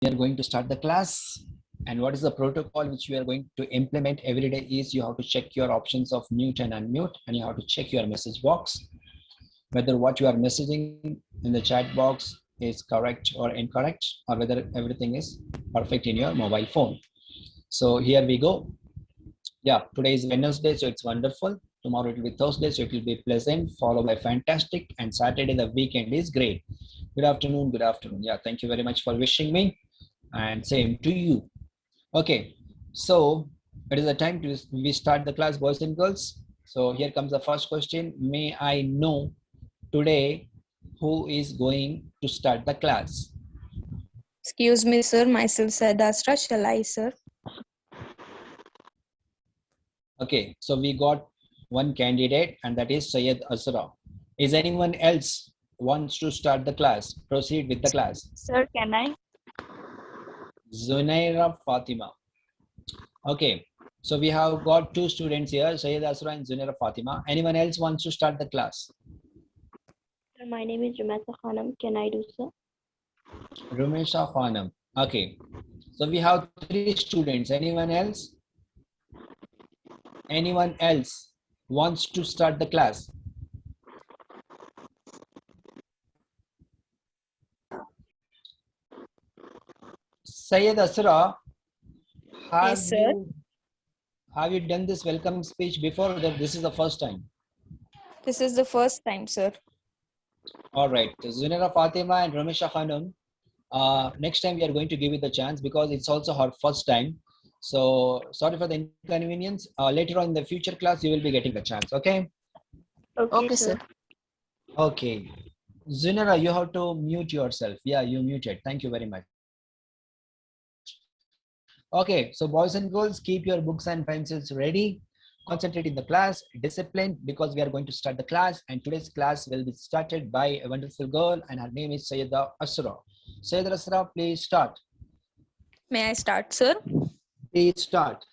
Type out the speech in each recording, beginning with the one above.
We are going to start the class. And what is the protocol which we are going to implement every day is you have to check your options of mute and unmute, and you have to check your message box, whether what you are messaging in the chat box is correct or incorrect, or whether everything is perfect in your mobile phone. So here we go. Yeah, today is Wednesday, so it's wonderful. Tomorrow it will be Thursday, so it will be pleasant, followed by fantastic, and Saturday, the weekend, is great. Good afternoon, good afternoon. Yeah, thank you very much for wishing me, and same to you. Okay, so it is the time to we start the class, boys and girls. So here comes the first question. May I know today who is going to start the class? Excuse me, sir. Myself, Sadastra. Shall I, sir? Okay, so we got one candidate, and that is Syed Asra. Is anyone else wants to start the class? Proceed with the class. Sir, can I? Zunaira Fatima. Okay, so we have got two students here, Syed Asra and Zunaira Fatima. Anyone else wants to start the class? Sir, my name is Rumasa Khanam. Can I do so? Rumesha Khanam. Okay, so we have three students. Anyone else? Anyone else wants to start the class? Syed Asra, Yes, sir. have you done this welcome speech before, or that this is the first time? This is the first time, sir. All right, Zunaira Fatima and Ramesha Khanum, next time we are going to give you the chance because it's also her first time. So sorry for the inconvenience. Later on in the future class, you will be getting the chance. Okay. Okay, sir. Okay. Zunaira, you have to mute yourself. Yeah, you muted. Thank you very much. Okay, so boys and girls, keep your books and pencils ready. Concentrate in the class, discipline, because we are going to start the class, and today's class will be started by a wonderful girl, and her name is Sayyida Asra. Sayyida Asra, please start. May I start, sir? Please start.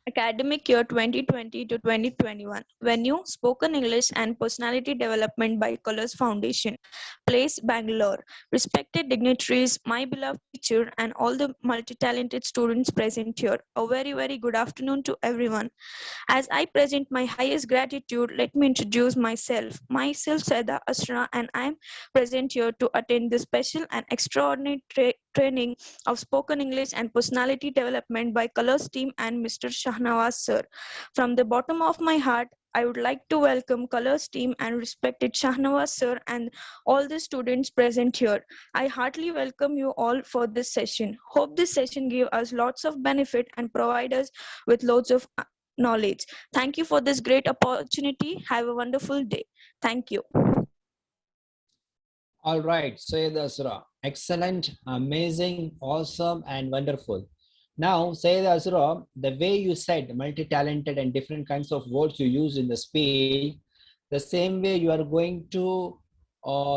Academic year 2020 to 2021. Venue, Spoken English and Personality Development by Colors Foundation. Place, Bangalore. Respected dignitaries, my beloved teacher, and all the multi-talented students present here. A very, very good afternoon to everyone. As I present my highest gratitude, let me introduce myself. Myself, Saida Asra, and I am present here to attend this special and extraordinary training of Spoken English and Personality Development by Colors team and Mr. Shahnawaz sir. From the bottom of my heart, I would like to welcome Colors team and respected Shahnawaz sir and all the students present here. I heartily welcome you all for this session. Hope this session give us lots of benefit and provide us with loads of knowledge. Thank you for this great opportunity. Have a wonderful day. Thank you. All right, Sayyida Asra. Excellent, amazing, awesome, and wonderful. Now, Sayyida Asra, the way you said multi-talented and different kinds of words you use in the speech, the same way you are going to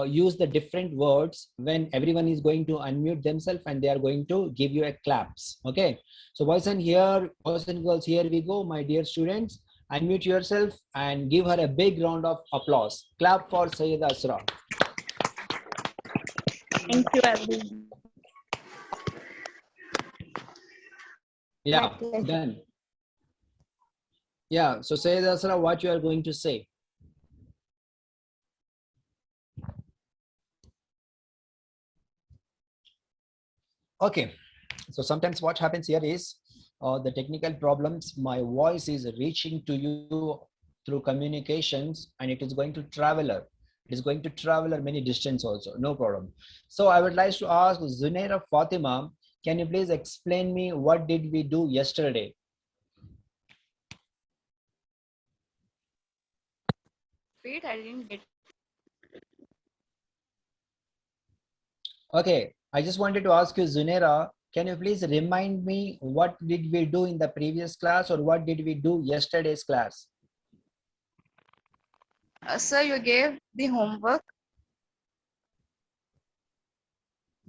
use the different words when everyone is going to unmute themselves and they are going to give you a claps. Okay, so boys and girls, here we go, my dear students. Unmute yourself and give her a big round of applause. Clap for Sayyida Asra. Thank you, everyone. Yeah, done. Yeah, so Sayyid Asra, what you are going to say? Okay, so sometimes what happens here is the technical problems, my voice is reaching to you through communications and it is going to traveler. It is going to traveler many distance also, no problem. So I would like to ask Zunaira Fatima, can you please explain me what did we do yesterday? Wait, I didn't get. Okay, I just wanted to ask you, Zunaira, can you please remind me what did we do in the previous class or what did we do yesterday's class? Sir, you gave the homework.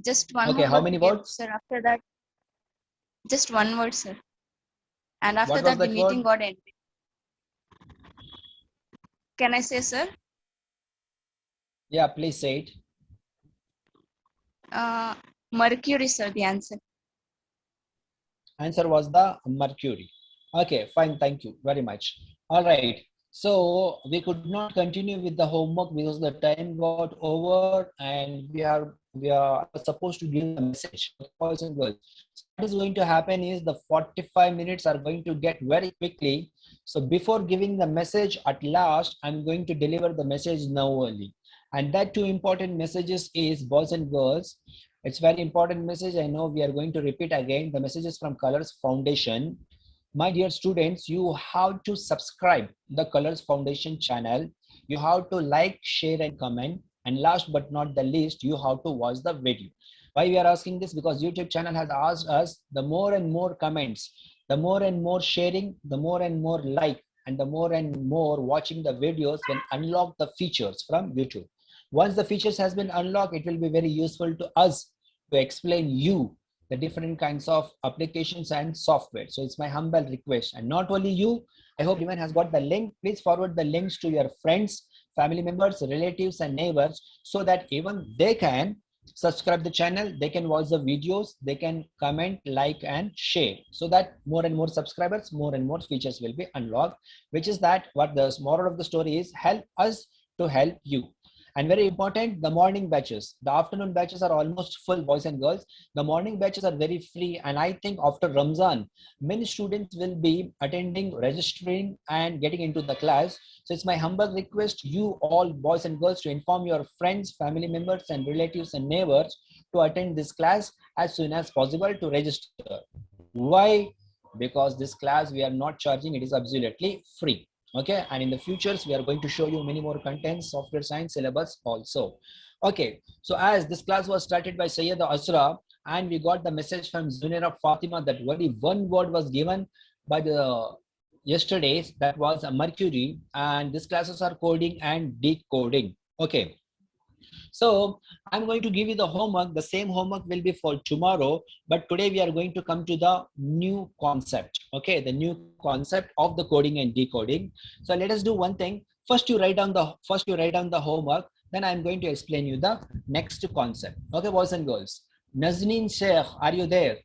Just one Okay, how homework many you gave, words? sir. After that, just one word, sir. And after What was that, the that meeting word? got ended. Can I say, sir? Yeah, please say it. Mercury, sir, the answer. Answer was the Mercury. Okay, fine. Thank you very much. All right. So we could not continue with the homework because the time got over and we are supposed to give the message, boys and girls. So what is going to happen is the 45 minutes are going to get very quickly. So before giving the message at last, I'm going to deliver the message now only. And that two important messages is, boys and girls, it's very important message. I know we are going to repeat again. The messages from Colors Foundation. My dear students, you have to subscribe the Colors Foundation channel. You have to like, share and comment. And last but not the least, you have to watch the video. Why we are asking this? Because YouTube channel has asked us the more and more comments, the more and more sharing, the more and more like, and the more and more watching the videos can unlock the features from YouTube. Once the features has been unlocked, it will be very useful to us to explain you the different kinds of applications and software. So it's my humble request, and not only you, I hope everyone has got the link. Please forward the links to your friends, family members, relatives and neighbors so that even they can subscribe the channel, they can watch the videos, they can comment, like and share, so that more and more subscribers, more and more features will be unlocked, which is that what the moral of the story is, help us to help you. And very important, the morning batches. The afternoon batches are almost full, boys and girls. The morning batches are very free. And I think after Ramzan, many students will be attending, registering and getting into the class. So it's my humble request, you all boys and girls, to inform your friends, family members and relatives and neighbors to attend this class as soon as possible to register. Why? Because this class we are not charging, it is absolutely free. Okay, and in the futures we are going to show you many more contents, software science syllabus also. Okay, so as this class was started by Sayyida Asra and we got the message from Zunaira Fatima that only one word was given by the yesterday's, that was a Mercury, and these classes are coding and decoding. Okay, so I'm going to give you the homework. The same homework will be for tomorrow, but today we are going to come to the new concept. Okay, the new concept of the coding and decoding. So let us do one thing. First you write down the homework. Then I'm going to explain you the next concept. Okay, boys and girls. Nazneen Sheikh, are you there?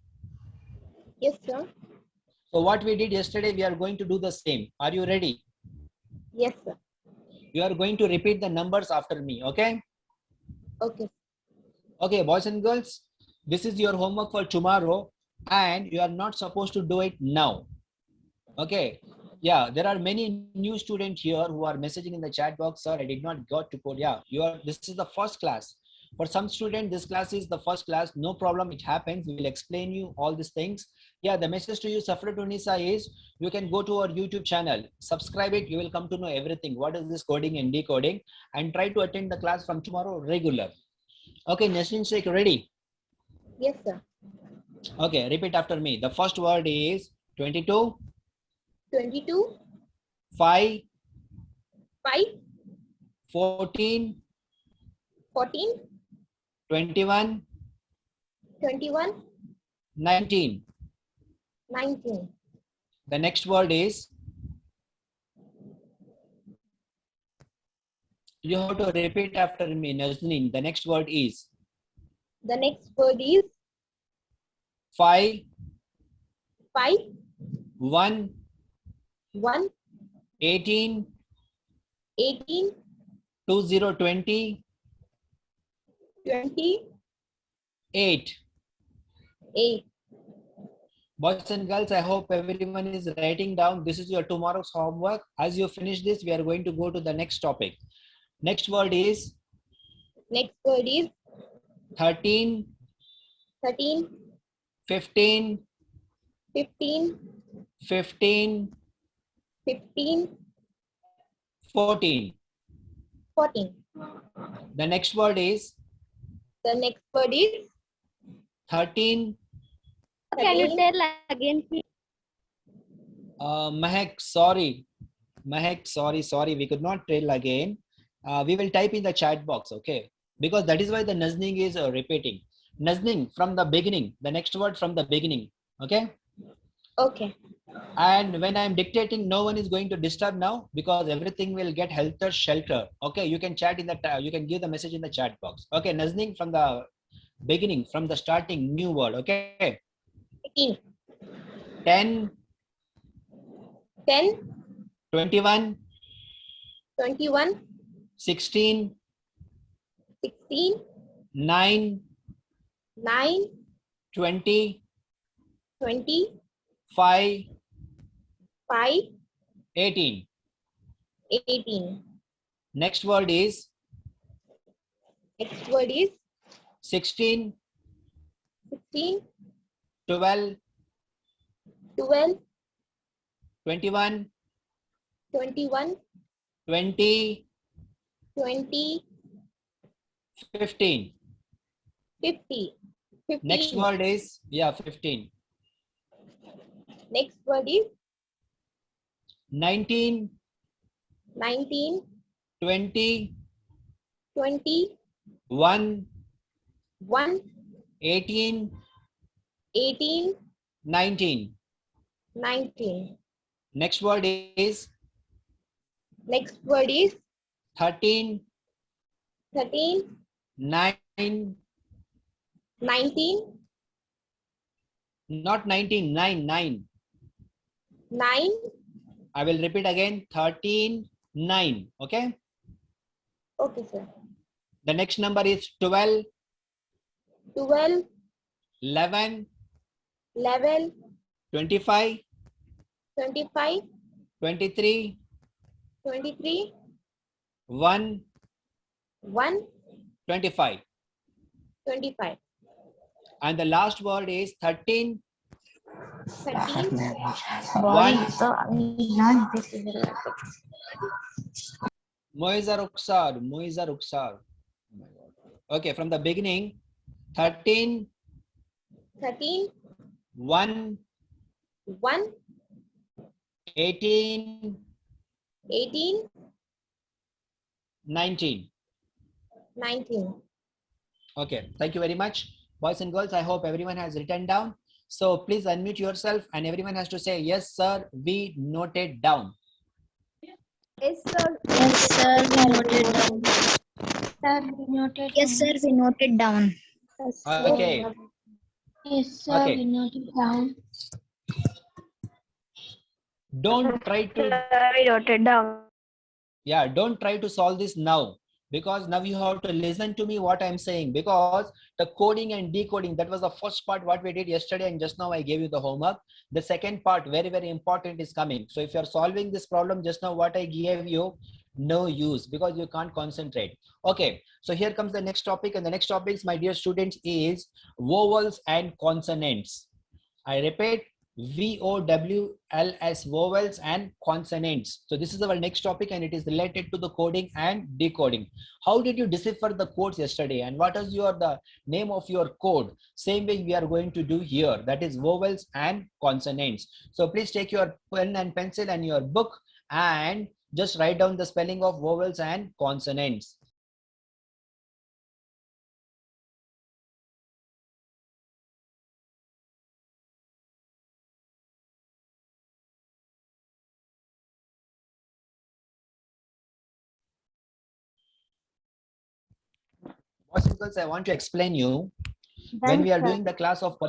Yes, sir. So what we did yesterday, we are going to do the same. Are you ready? Yes, sir. You are going to repeat the numbers after me. Okay. Okay. Okay, boys and girls, this is your homework for tomorrow and you are not supposed to do it now. Okay. Yeah, there are many new students here who are messaging in the chat box, sir, I did not got to code. Yeah, this is the first class. For some student, this class is the first class. No problem, it happens. We will explain you all these things. Yeah, the message to you, Safra Tunisa, is you can go to our YouTube channel, subscribe it. You will come to know everything. What is this coding and decoding, and try to attend the class from tomorrow regular. Okay, Nasrin Sheikh, ready? Yes, sir. Okay, repeat after me. The first word is 22, 22, 5, 5, 14, 14, 21, 21, 19. 19. The next word is, you have to repeat after me, Nazneen. The next word is The next word is 5, 5, 1, 1, 18, 18, 2020, 20, 8. 8. Boys and girls, I hope everyone is writing down. This is your tomorrow's homework. As you finish this, we are going to go to the next topic. Next word is Next word is 13, 13, 15, 15, 15, 15, 14. 14. The next word is The next word is 13. Can you tell again, please? Mahek, sorry. Mahek, sorry. We could not tell again. We will type in the chat box, okay? Because that is why the Nazning is repeating. Nazning from the beginning, the next word from the beginning, okay? Okay. And when I'm dictating, no one is going to disturb now because everything will get helter shelter. Okay, you can chat in the, you can give the message in the chat box. Okay, Nazning from the Beginning, from the starting, new word. Okay. 18. 10, 10, 21, 21, 16, 16, 9, 9, 20, 20, 5, 5, 18. 18. Next word is Next word is 16, 16, 12, 12, 21, 21, 20, 20, 15. 50. Next 15. word is, yeah, 15. Next word is 19, 19, 20, 20, 1, 1, 18, 18, 19. 19. Next word is Next word is 13, 13, 9, 19, not 19, 9, 9. 9. I will repeat again, 13, 9. Okay. Okay, sir. The next number is 12, 12, 11, 11, 25, 25, 23, 23, 1, 1, 25. 25. And the last word is 13, 13, 1. Moiza Ruksar, Moiza Ruksar. Oh my God. Okay, from the beginning, 13, 13, 1, 1, 18, 18, 19. 19. Okay, thank you very much. Boys and girls, I hope everyone has written down. So please unmute yourself and everyone has to say, yes, sir, we noted down. Yes, sir. Yes, sir, we noted down. Sir, we noted Yes, sir, we noted down. Okay, Yes, sir, okay. we noted down. Don't try to, I noted down. yeah, don't try to solve this now, because now you have to listen to me what I'm saying, because the coding and decoding, that was the first part what we did yesterday, and just now I gave you the homework. The second part, very, very important, is coming. So if you're solving this problem just now what I gave you, no use, because you can't concentrate. Okay, so here comes the next topic, and the next topic, my dear students, is vowels and consonants. I repeat, VOWLS, vowels and consonants. So this is our next topic, and it is related to the coding and decoding. How did you decipher the codes yesterday, and what is the name of your code? Same way we are going to do here, that is vowels and consonants. So please take your pen and pencil and your book and just write down the spelling of vowels and consonants. Boys and girls, I want to explain you, when we are doing the class of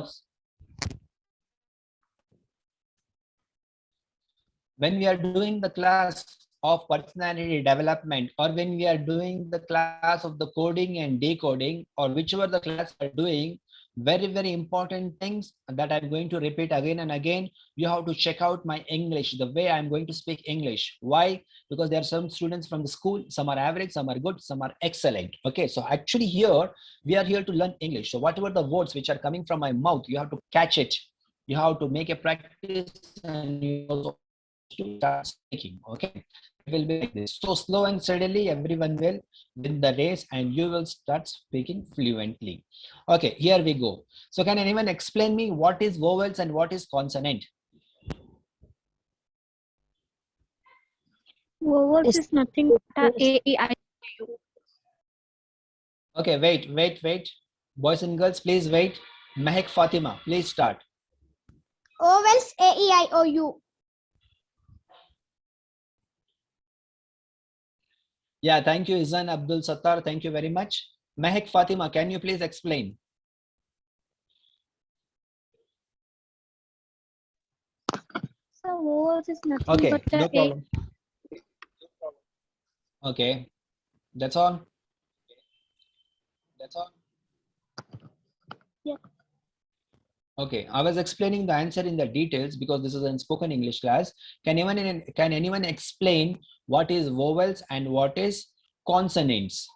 personality development, or when we are doing the class of the coding and decoding, or whichever the class we are doing, very, very important things that I'm going to repeat again and again. You have to check out my English, the way I'm going to speak English. Why? Because there are some students from the school, some are average, some are good, some are excellent. Okay, so actually here we are here to learn English. So whatever the words which are coming from my mouth, you have to catch it. You have to make a practice, and you also to start speaking. Okay, it will be like this. So slow and steadily, everyone will win the race, and you will start speaking fluently. Okay, here we go. So can anyone explain me what is vowels and what is consonant? Vowels is nothing but A, E, I, U. Okay, wait. Boys and girls, please wait. Mehek Fatima, please start. Vowels A, E, I, O, U. Yeah, thank you, Izan Abdul Sattar. Thank you very much. Mehek Fatima, can you please explain? the vowels is nothing Okay, but the no A. problem. Okay, that's all. That's all. Yeah. Okay, I was explaining the answer in the details because this is a spoken English class. Can anyone explain what is vowels and what is consonants?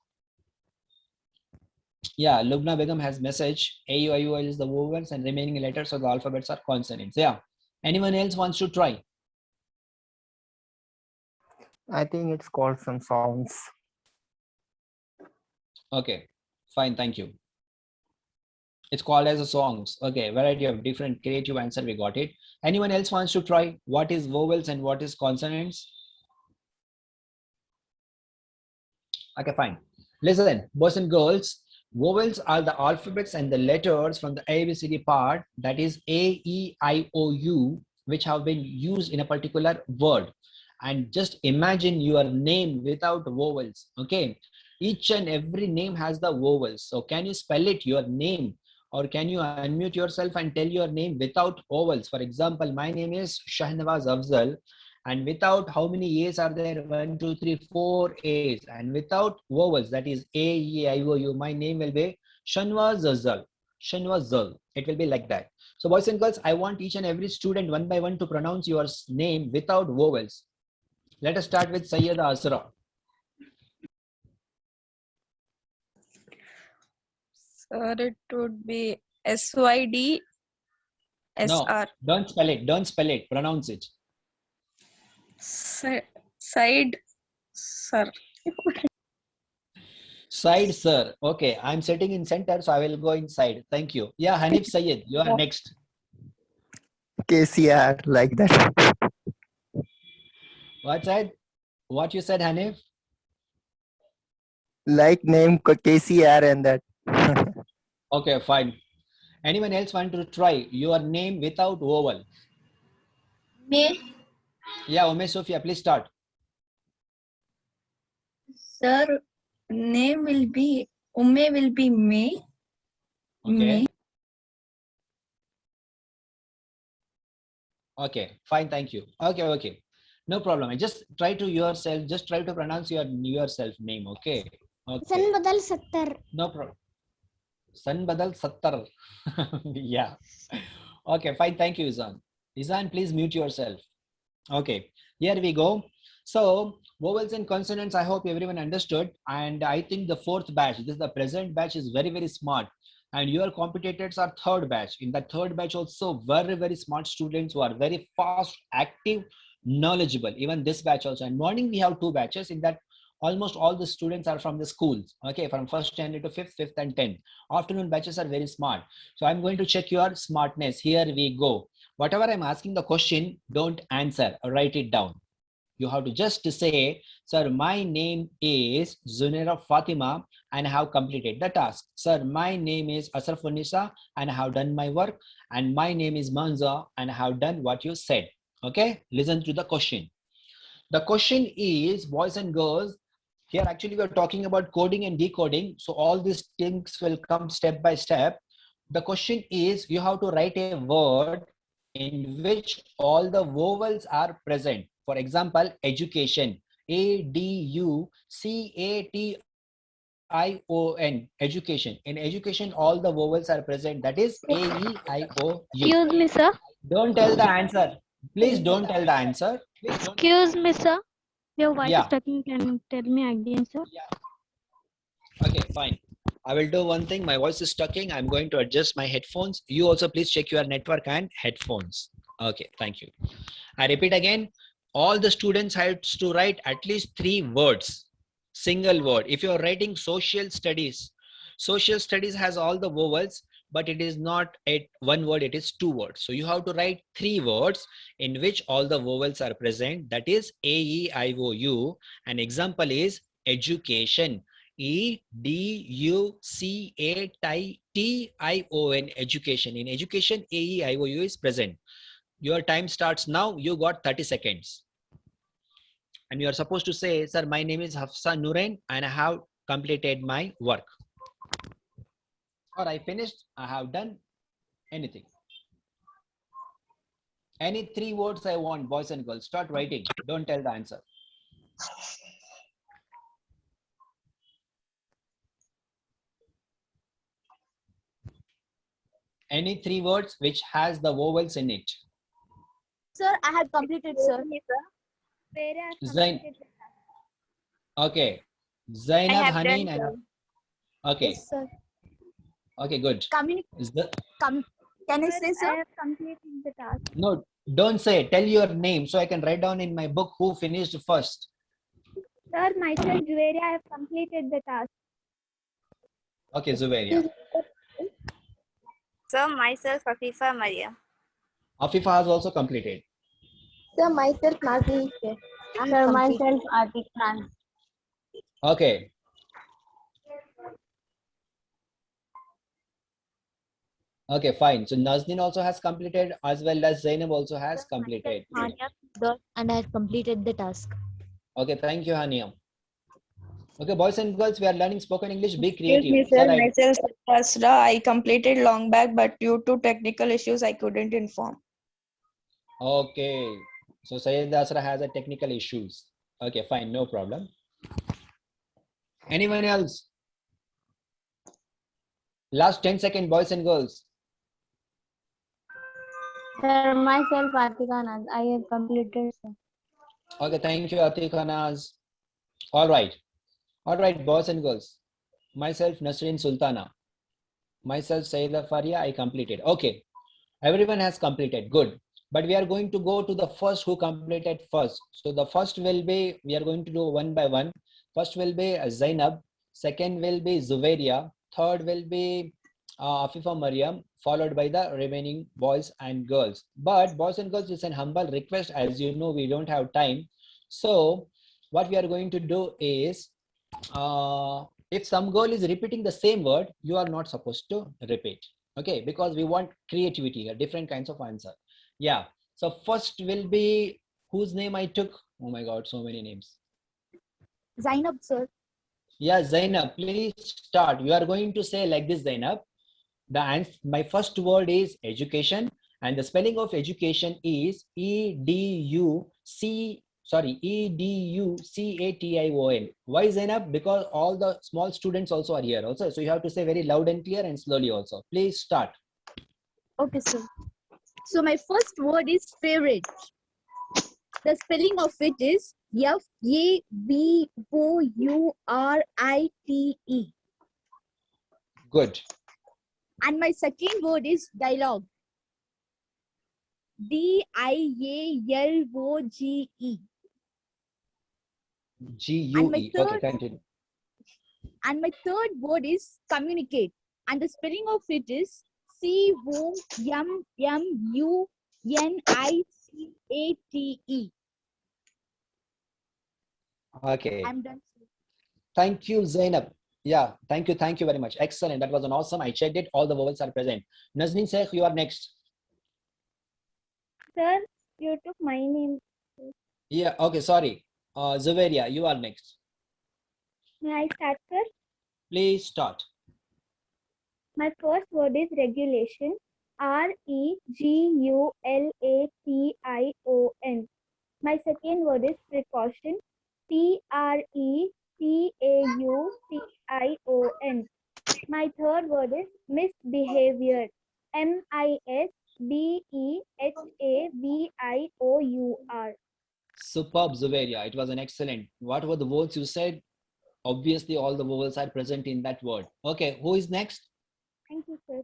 Yeah, Lubna Begum has message. AUIUL is the vowels and remaining letters of the alphabets are consonants. Yeah. Anyone else wants to try? I think it's called some sounds. Okay, fine, thank you. It's called as a songs. Okay, variety of different creative answer, we got it. Anyone else wants to try what is vowels and what is consonants? Okay, fine. Listen, boys and girls, vowels are the alphabets and the letters from the ABCD part, that is A, E, I, O, U, which have been used in a particular word. And just imagine your name without vowels. Okay, each and every name has the vowels. So can you spell it, your name? Or can you unmute yourself and tell your name without vowels? For example, my name is Shahnawaz Afzal. And without, how many A's are there? 1, 2, 3, 4 A's. And without vowels, that is A, E, I, O, U, my name will be Shanwaz Azal. Shanwaz Zal. It will be like that. So boys and girls, I want each and every student one by one to pronounce your name without vowels. Let us start with Sayyida Asra. Sir, it would be SYD No, SR. don't spell it. Don't spell it. Pronounce it. Side, sir. Side, sir. Okay, I'm sitting in center, so I will go inside. Thank you. Yeah, Hanif Sayyid, you are next. KCR, like that. What you said, Hanif? Like name KCR and that. Okay, fine. Anyone else want to try your name without vowel? Me, Yeah, Umesh Sophia, please start. sir, name will be, Ume will be me. Okay. Me. Okay, fine, thank you. Okay. No problem. I just try to pronounce yourself name, okay? San Okay, badal sattar. no problem. San badal sattar. Yeah. Okay, fine, thank you, Izan. Izan, please mute yourself. Okay, here we go. So vowels and consonants, I hope everyone understood. And I think the fourth batch, this is the present batch, is very, very smart. And your competitors are third batch. In the third batch also very, very smart students who are very fast, active, knowledgeable. Even this batch also. And morning we have two batches. In that almost all the students are from the schools. Okay, from first standard to fifth and 10th. Afternoon batches are very smart. So I'm going to check your smartness. Here we go. Whatever I'm asking the question, don't answer, write it down. You have to just say, sir, my name is Zunaira Fatima and I have completed the task. Sir, my name is Asrafunisa and I have done my work. And my name is Manza and I have done what you said. Okay, listen to the question. The question is, boys and girls, here actually we're talking about coding and decoding. So all these things will come step by step. The question is, you have to write a word in which all the vowels are present. For example, education, ADUCATION, education. In education, all the vowels are present. That is AEIOU. Excuse me, sir. Don't tell the answer. Please don't tell the answer. Excuse me, sir. Your voice Yeah. is talking. Can you tell me again, sir? Okay, fine. I will do one thing. My voice is stucking. I'm going to adjust my headphones. You also please check your network and headphones. Okay, thank you. I repeat again. All the students have to write at least 3 words. Single word. If you're writing social studies has all the vowels, but it is not one word, it is 2 words. So you have to write 3 words in which all the vowels are present. That is AEIOU. An example is education. EDUCATION, education. In education, AEIOU is present. Your time starts now. You got 30 seconds. And you are supposed to say, sir, my name is Hafsa Nurain and I have completed my work. Or I finished, I have done anything. Any 3 words I want, boys and girls. Start writing. Don't tell the answer. Any 3 words which has the vowels in it. Sir, I have completed, sir. Zain. Okay. Zainab, Haneen, and okay. Yes, sir. Okay, good. Is the Can I say, I sir? have completed the task. no? Don't say. Tell your name so I can write down in my book who finished first. Sir, myself, Juveria, I have completed the task. Okay, Zubair. Sir, myself, Afifa Maria. Afifa has also completed. Sir, myself, Nazi. Sir, myself, Atik Khan. Okay. Okay, fine. So Nazneen also has completed as well as Zainab also has completed. And I have completed the task. Okay, thank you, Hania. Okay, boys and girls, we are learning spoken English. Be Excuse creative. me, sir. Sir, Myself, Asra. I completed long back, but due to technical issues, I couldn't inform. Okay. So Sayyid Asra has a technical issues. Okay, fine, no problem. Anyone else? Last 10 seconds, boys and girls. Sir, myself, Atik Khan. I have completed, sir. Okay, thank you, Atika Naz. All right. All right, boys and girls. Myself, Nasreen Sultana. Myself, Sayyida Faria, I completed. Okay. Everyone has completed. Good. But we are going to go to the first who completed first. So the first will be, we are going to do one by one. First will be Zainab. Second will be Zuveria. Third will be Afifa Mariam, followed by the remaining boys and girls. But boys and girls, it's an humble request. As you know, we don't have time. So what we are going to do is, if some girl is repeating the same word, you are not supposed to repeat. Okay, because we want creativity, different kinds of answer. Yeah. So first will be whose name I took. Oh my God, so many names. Zainab, sir. Yeah, Zainab, please start. You are going to say like this, Zainab. My first word is education, and the spelling of education is EDUCATION. Why, Zainab? Because all the small students also are here also. So you have to say very loud and clear and slowly also. Please start. Okay, sir. So my first word is favorite. The spelling of it is FAVOURITE. Good. And my second word is dialogue. DIALOGE. GUE. Okay, continue. And my third word is communicate. And the spelling of it is COMMUNICATE. Okay. I'm done. Thank you, Zainab. Yeah, thank you very much. Excellent. That was an awesome. I checked it. All the vowels are present. Nazneen Sheikh, you are next. Sir, you took my name. Yeah, okay, sorry. Zuveria, you are next. May I start, sir? Please start. My first word is regulation. REGULATION. My second word is precaution. PRECAUTION. My third word is misbehavior. MISBEHAVIOUR. Superb, Zuveria. It was an excellent. What were the words you said? Obviously, all the vowels are present in that word. Okay, who is next? Thank you, sir.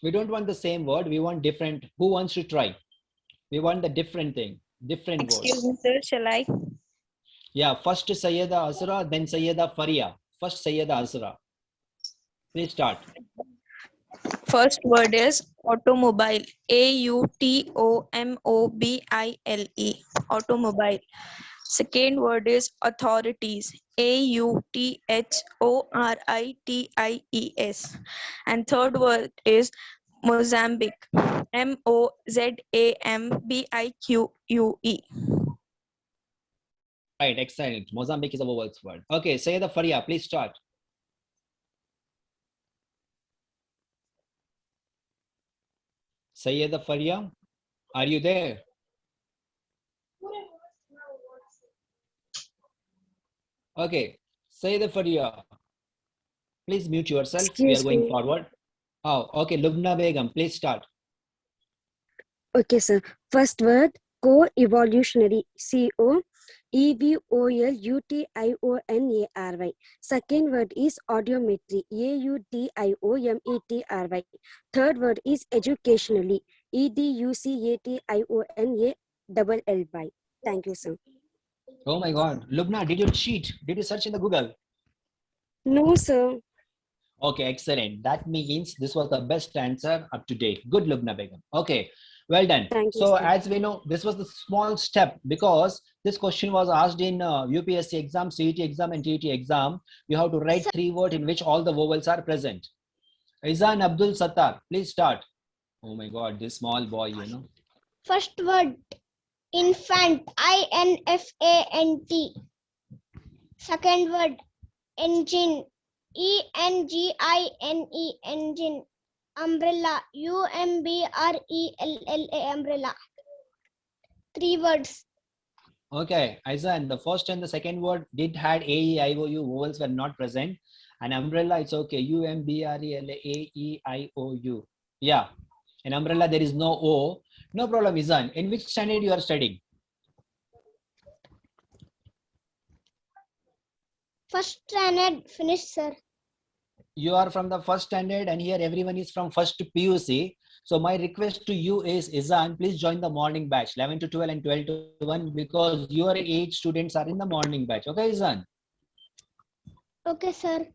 We don't want the same word. We want different. Who wants to try? We want the different thing, different Excuse words. me, sir. Shall I? Yeah, first Sayyida Asra, then Sayyida Faria. First Sayyida Asra. Please start. First word is automobile. AUTOMOBILE. Automobile. Second word is authorities. AUTHORITIES. And third word is Mozambique. MOZAMBIQUE. Right, excellent. Mozambique is a vowels word. Okay, Sayyida Faria, please start. Sayyida Faria, are you there? Okay, Sayyida Faria, please mute yourself. We are Excuse going me. forward. Oh, okay, Lubna Begum, please start. Okay, sir. First word, co-evolutionary. COEVOLUTIONARY. Second word is audiometry. AUDIOMETRY. Third word is educationally. EDUCATIONALLY. Thank you, sir. Oh my God, Lubna, did you cheat? Did you search in the Google? No, sir. Okay, excellent. That means this was the best answer up to date. Good, Lubna Begum. Okay, well done. Thank you, So sir. as we know, this was the small step because this question was asked in UPSC exam, CET exam, and TET exam. You have to write 3 words in which all the vowels are present. Izan Abdul Sattar, please start. Oh my God, this small boy, you know. First word, infant, INFANT. Second word, engine, ENGINE, engine. Umbrella, UMBRELLA, umbrella. 3 words. Okay, Izan, the first and the second word did had A, E, I, O, U, vowels were not present. And umbrella, it's okay. UMBRELA, Yeah. In umbrella, there is no O. No problem, Izan. In which standard you are studying? First standard finished, sir. You are from the first standard and here everyone is from first to PUC. So my request to you is, Izan, please join the morning batch, 11 to 12 and 12 to 1, because your age students are in the morning batch. Okay, Izan? Okay, sir.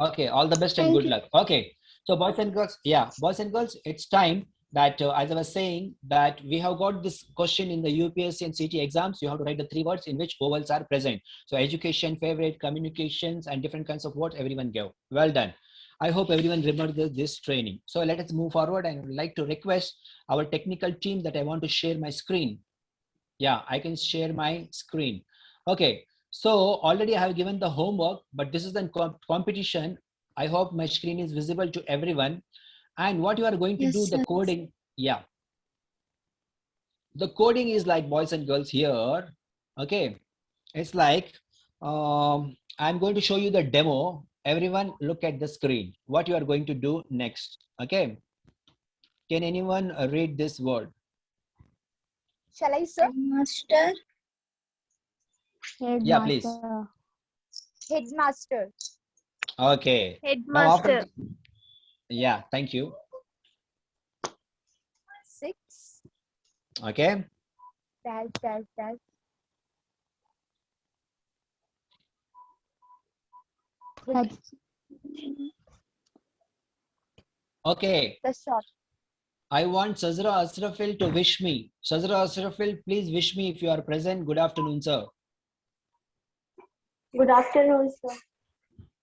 Okay, all the best and Thank good you. luck. Okay, so boys and girls, boys and girls, it's time that as I was saying that we have got this question in the UPSC and CT exams. You have to write the 3 words in which vowels are present. So education, favorite, communications, and different kinds of words everyone gave. Well done. I hope everyone remembers this training. So let us move forward, and I would like to request our technical team that I want to share my screen. Yeah, I can share my screen. Okay, so already I have given the homework, but this is the competition. I hope my screen is visible to everyone. And what you are going to do, the coding. Yeah. The coding is like boys and girls here. Okay. It's like, I'm going to show you the demo. Everyone look at the screen. What you are going to do next. Okay. Can anyone read this word? Shall I, sir? Master. Yeah, please. Headmaster. Okay. Now after, Headmaster. yeah, thank you. 6. Okay. Dash, dash, dash. Okay. The short. I want Shazra Asrafil to wish me. Shazra Asrafil, please wish me if you are present. Good afternoon, sir. Good afternoon, sir.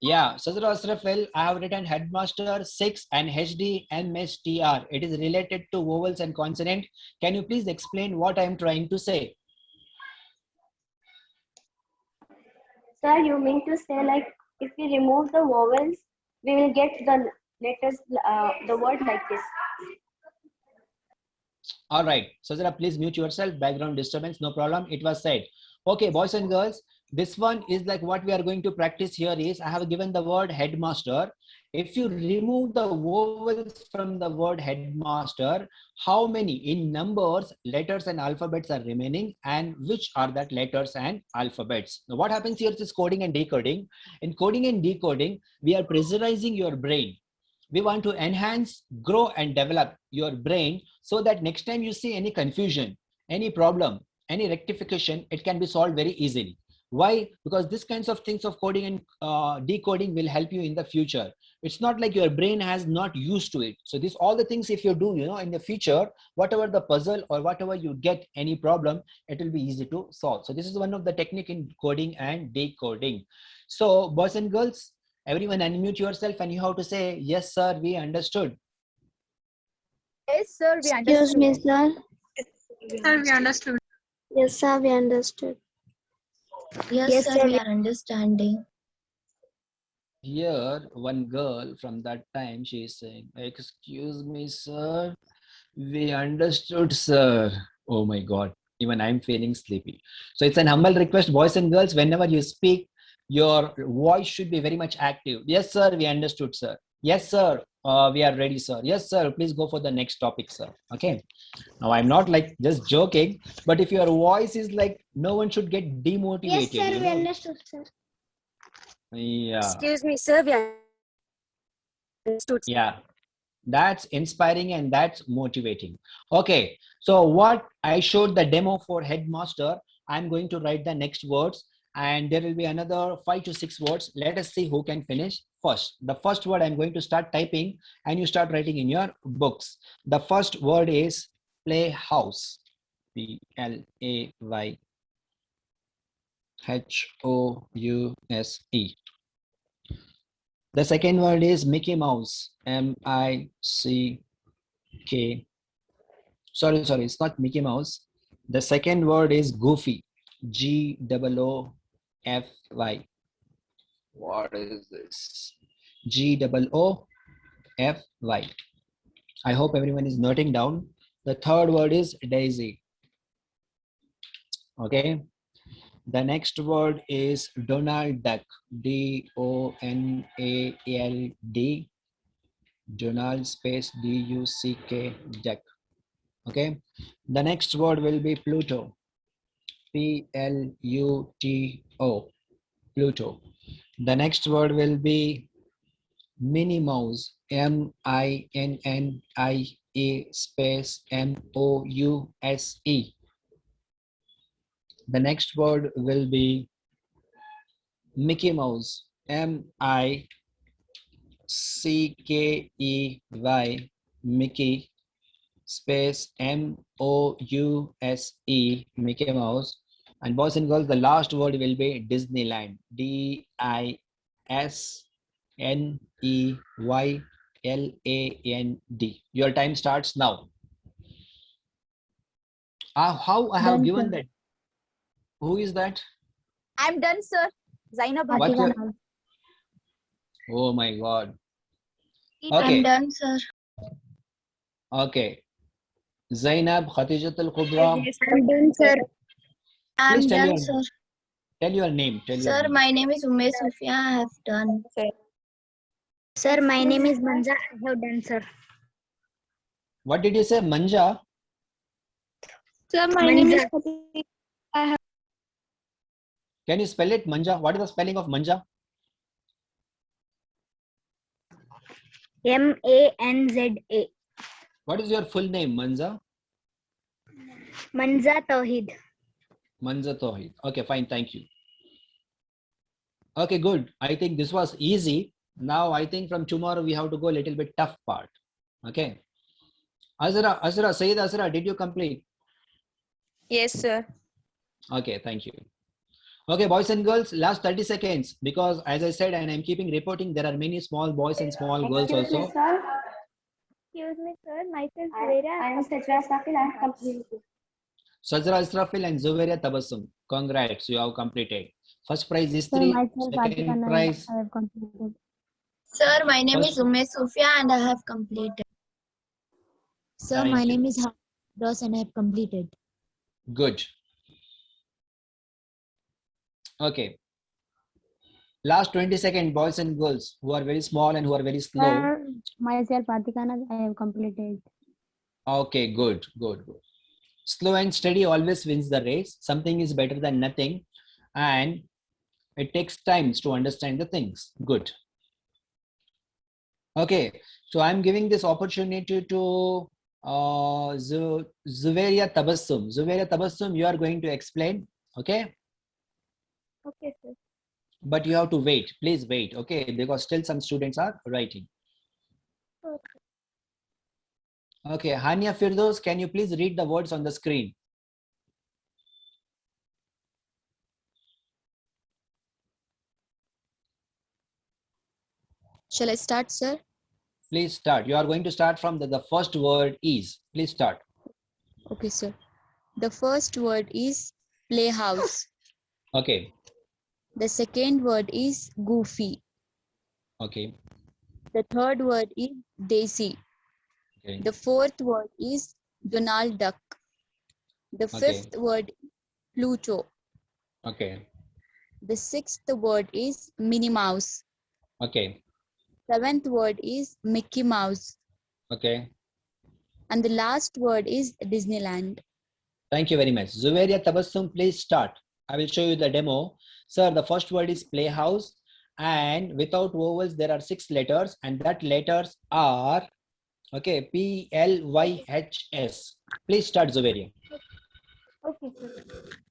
Yeah, Shazra Asrafil, I have written headmaster 6 and HDMSTR. It is related to vowels and consonant. Can you please explain what I am trying to say? Sir, you mean to say like if we remove the vowels, we will get the letters, the word like this. All right, Shazra, please mute yourself. Background disturbance, no problem. It was said. Okay, boys and girls, this one is like what we are going to practice here is I have given the word headmaster. If you remove the vowels from the word headmaster, how many in numbers, letters and alphabets are remaining, and which are that letters and alphabets? Now what happens here is coding and decoding. In coding and decoding, we are pressurizing your brain. We want to enhance, grow and develop your brain so that next time you see any confusion, any problem, any rectification, it can be solved very easily. Why? Because this kinds of things of coding and decoding will help you in the future. It's not like your brain has not used to it. So this all the things if you do, you know, in the future, whatever the puzzle or whatever you get any problem, it will be easy to solve. So this is one of the technique in coding and decoding. So boys and girls, everyone unmute yourself and you have to say, yes, sir, we understood. Yes, sir, we Excuse understood. me, sir. Sir, we understood. Yes, sir, we understood. Yes, sir, we are understanding. Here, one girl from that time, she is saying, excuse me, sir, We understood, sir. Oh my God. Even I'm feeling sleepy. So it's an humble request, boys and girls, whenever you speak, your voice should be very much active. Yes, sir. We understood, sir. Yes, sir. We are ready, sir. Yes, sir. Please go for the next topic, sir. Okay. Now I'm not like just joking, but if your voice is like, no one should get demotivated. Yes, sir. you We know? understood, sir. Yeah. Excuse me, sir. We understood. Yeah. That's inspiring and that's motivating. Okay, so what I showed the demo for headmaster, I'm going to write the next words and there will be another 5 to 6 words. Let us see who can finish first. The first word I'm going to start typing and you start writing in your books. The first word is playhouse. Playhouse. The second word is Mickey Mouse. Mick. Sorry, it's not Mickey Mouse. The second word is Goofy. Goofy. What is this? Goofy. I hope everyone is noting down. The third word is Daisy. Okay. The next word is Donald Duck. Donald. Donald space Duck. Duck. Okay. The next word will be Pluto. Pluto. Pluto. The next word will be Minnie Mouse. Minnie space Mouse. The next word will be Mickey Mouse. Mickey. Mickey space Mouse. Mickey Mouse. And boys and girls, the last word will be Disneyland. Disneyland. Your time starts now. How I have Done, given sir. that? Who is that? I'm done, sir. Zainab. What's your- Oh my God. I'm Okay. done, sir. Okay. Zainab, Khatijat al-Kubra. I'm done, sir. I'm Please done, sir. tell your name. Sir, my name is Ume Sufia. I have done. Sir, my name is Manja. I have done, sir. What did you say? Manja? Sir, my name is Can you spell it? Manja. What is the spelling of Manja? Manza. What is your full name, Manja? Manza Tawheed. Manja Tawheed. Okay, fine. Thank you. Okay, good. I think this was easy. Now I think from tomorrow we have to go a little bit tough part. Okay. Sayyid Azra, did you complete? Yes, sir. Okay, thank you. Okay, boys and girls, last 30 seconds, because as I said, and I'm keeping reporting, there are many small boys and small girls Excuse me, also. sir. Excuse me, sir. Myself, I am Sajra Safil. I have completed. Sajra Israfil and Zuveria Tabassum. Congrats, you have completed. First prize is 3. Second prize. I have completed. Sir, my name First- is Ume Sufia and I have completed. Sir, Thank my you. name is Dos and I have completed. Good. Okay. Last 20 seconds, boys and girls who are very small and who are very slow. Myself, Atikana, I have completed. Okay, good. Slow and steady always wins the race. Something is better than nothing. And it takes time to understand the things. Good. Okay, so I'm giving this opportunity to Zuveria Tabassum. Zuveria Tabassum, you are going to explain. Okay. Okay, sir. But you have to wait. Please wait. Okay, because still some students are writing. Okay, Hania Firdos, can you please read the words on the screen? Shall I start, sir? Please start. You are going to start from the first word is. Please start. Okay, sir. The first word is playhouse. Okay. The second word is goofy. Okay. The third word is Daisy. Okay. The fourth word is Donald Duck. The fifth word, Pluto. Okay. The sixth word is Minnie Mouse. Okay. Seventh word is Mickey Mouse. Okay. And the last word is Disneyland. Thank you very much. Zuveria Tabassum, please start. I will show you the demo. Sir, the first word is playhouse, and without vowels, there are 6 letters, and that letters are, okay, PLYHS. Please start, Zuveria. Okay, sir.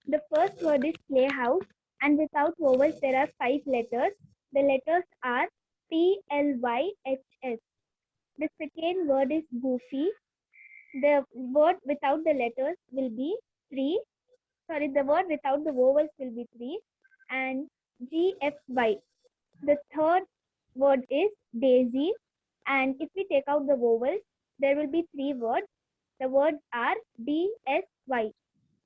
The first word is playhouse, and without vowels there are 5 letters. The letters are PLYHS. The second word is goofy. The word without the letters will be 3. Sorry, the word without the vowels will be 3. And GFY. The third word is daisy. And if we take out the vowels, there will be 3 words. The words are DSY.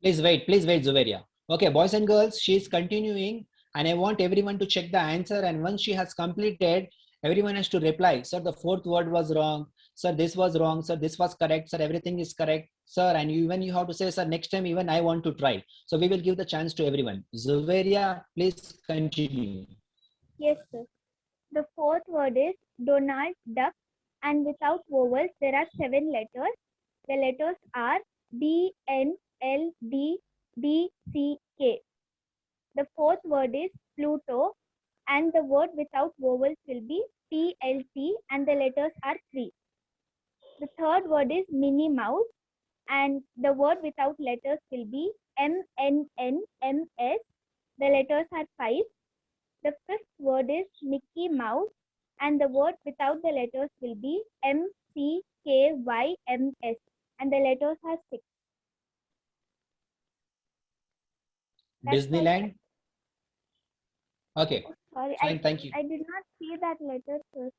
Please wait, Zuveria. Okay, boys and girls, she is continuing, and I want everyone to check the answer. And once she has completed, everyone has to reply. Sir, the fourth word was wrong. Sir, this was wrong. Sir, this was correct. Sir, everything is correct. Sir, and even you have to say, sir, next time even I want to try. So we will give the chance to everyone. Zuveria, please continue. Yes, sir. The fourth word is Donald Duck, and without vowels there are 7 letters. The letters are DNLDDCK. The fourth word is Pluto, and the word without vowels will be PLT, and the letters are 3. The third word is Minnie Mouse, and the word without letters will be MNNMS. The letters are 5. The fifth word is Mickey Mouse, and the word without the letters will be MCKYMS, and the letters are 6. That's all. Disneyland. Okay, Sorry, fine, thank you. I did not see that letter, sir.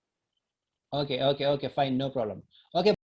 Okay, fine, no problem. Okay,